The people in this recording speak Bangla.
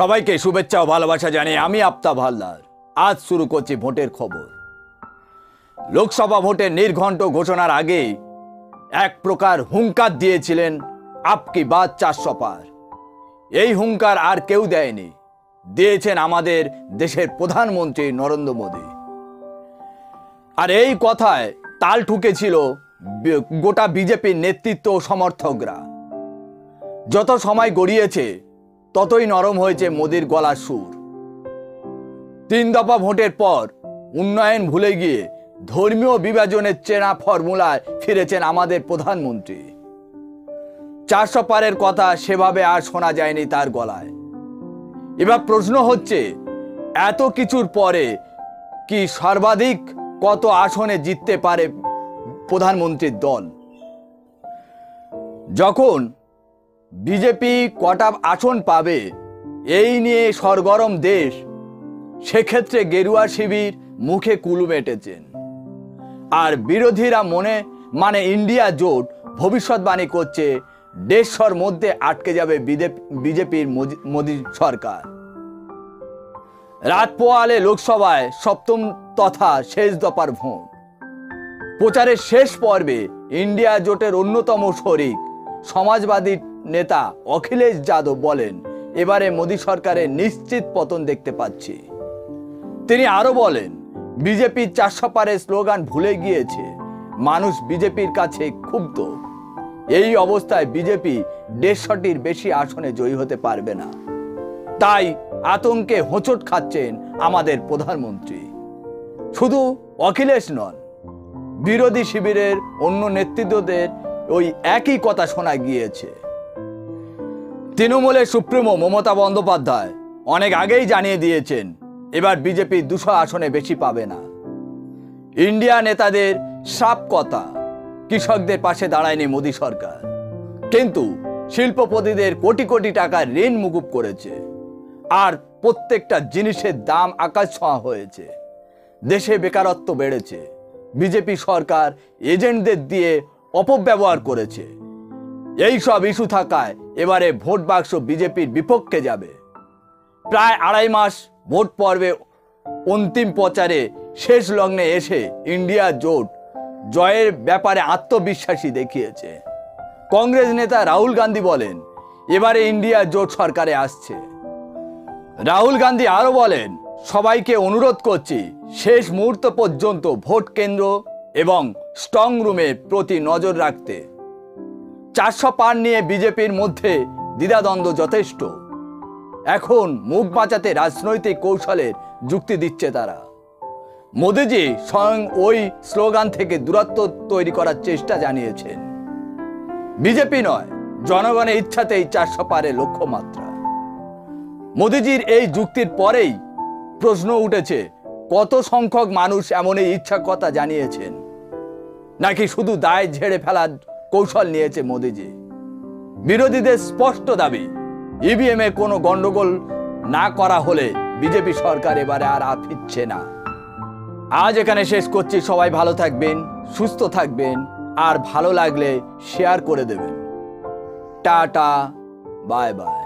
সবাইকে শুভেচ্ছা ও ভালোবাসা জানিয়ে আমি আফতাব হালদার আজ শুরু করছি ভোটের খবর। লোকসভা ভোটের নির্ঘণ্ট ঘোষণার আগে এক প্রকার হুঙ্কার দিয়েছিলেন আপকি বাত 400 পার। এই হুঙ্কার আর কেউ দেয়নি, দিয়েছেন আমাদের দেশের প্রধানমন্ত্রী নরেন্দ্র মোদী। আর এই কথায় তাল ঠুকেছিল গোটা বিজেপির নেতৃত্ব ও সমর্থকরা। যত সময় গড়িয়েছে ততই নরম হয়েছে মোদির গলার সুর। 3 দফা ভোটের পর উন্নয়ন ভুলে গিয়ে ধর্মীয় বিভাজনের চেনা ফর্মুলায় ফিরেছেন আমাদের প্রধানমন্ত্রী। 400 পারের কথা সেভাবে আর শোনা যায়নি তার গলায়। এবার প্রশ্ন হচ্ছে, এত কিছুর পরে কি সর্বাধিক কত আসনে জিততে পারে প্রধানমন্ত্রীর দল? যখন বিজেপি কটা আসন পাবে এই নিয়ে সরগরম দেশ, সেক্ষেত্রে গেরুয়া শিবির মুখে কুলু মেটেছেন। আর বিরোধীরা মানে ইন্ডিয়া জোট ভবিষ্যৎবাণী করছে 150-র মধ্যে আটকে যাবে বিজেপির মোদী সরকার। রাত পোয়ালে লোকসভায় 7ম তথা শেষ দফার ভোট প্রচারের শেষ পর্বে ইন্ডিয়া জোটের অন্যতম শরিক সমাজবাদী নেতা অখিলেশ যাদব বলেন, এবারে মোদী সরকারের নিশ্চিত পতন দেখতে পাচ্ছি। তিনি আরো বলেন, বিজেপির 400 পারের স্লোগান ভুলে গিয়েছে, মানুষ বিজেপির কাছে ক্ষুব্ধ। এই অবস্থায় বিজেপি 150-টির বেশি আসনে জয়ী হতে পারবে না। তাই আতঙ্কে হোঁচট খাচ্ছেন আমাদের প্রধানমন্ত্রী। শুধু অখিলেশ নন, বিরোধী শিবিরের অন্য নেতৃত্বদের ওই একই কথা শোনা গিয়েছে। তৃণমূলের সুপ্রিমো মমতা বন্দ্যোপাধ্যায় অনেক আগেই জানিয়ে দিয়েছেন, এবার বিজেপি 200 আসনে বেশি পাবে না। ইন্ডিয়া নেতাদের সাপ কথা, কৃষকদের পাশে দাঁড়ায়নি মোদী সরকার, কিন্তু শিল্পপতিদের কোটি কোটি টাকার ঋণ মুকুব করেছে। আর প্রত্যেকটা জিনিসের দাম আকাশ ছোঁয়া হয়েছে। দেশে বেকারত্ব বেড়েছে। বিজেপি সরকার এজেন্টদের দিয়ে অপব্যবহার করেছে। এই সব ইস্যু থাকায় এবারে ভোট বাক্স বিজেপির বিপক্ষে যাবে। প্রায় 2.5 মাস ভোট পর্বে অন্তিম প্রচারে শেষ লগ্নে এসে ইন্ডিয়া জোট জয়ের ব্যাপারে আত্মবিশ্বাসী দেখিয়েছে। কংগ্রেস নেতা রাহুল গান্ধী বলেন, এবারে ইন্ডিয়া জোট সরকারে আসছে। রাহুল গান্ধী আরো বলেন, সবাইকে অনুরোধ করছি শেষ মুহূর্ত পর্যন্ত ভোট কেন্দ্র এবং স্ট্রং রুমের প্রতি নজর রাখতে। 400 পার নিয়ে বিজেপির মধ্যে দ্বিধাদ্বন্দ্ব যথেষ্ট। এখন মুখ বাঁচাতে রাজনৈতিক কৌশলের যুক্তি দিচ্ছে তারা। মোদিজি স্বয়ং ওই স্লোগান থেকে দূরত্ব তৈরি করার চেষ্টা জানিয়েছেন। বিজেপি নয়, জনগণের ইচ্ছাতেই 400 পারের লক্ষ্যমাত্রা। মোদিজির এই যুক্তির পরেই প্রশ্ন উঠেছে, কত সংখ্যক মানুষ এমনই ইচ্ছা কথা জানিয়েছেন, নাকি শুধু দায় ঝেড়ে ফেলার কৌশল নিয়েছে মোদিজি? বিরোধীদের স্পষ্ট দাবি, ইভিএমে কোনো গন্ডগোল না করা হলে বিজেপি সরকার এবারে আর ফিরছে না। আজ এখানে শেষ করছি। সবাই ভালো থাকবেন, সুস্থ থাকবেন, আর ভালো লাগলে শেয়ার করে দেবেন। Tata, bye bye.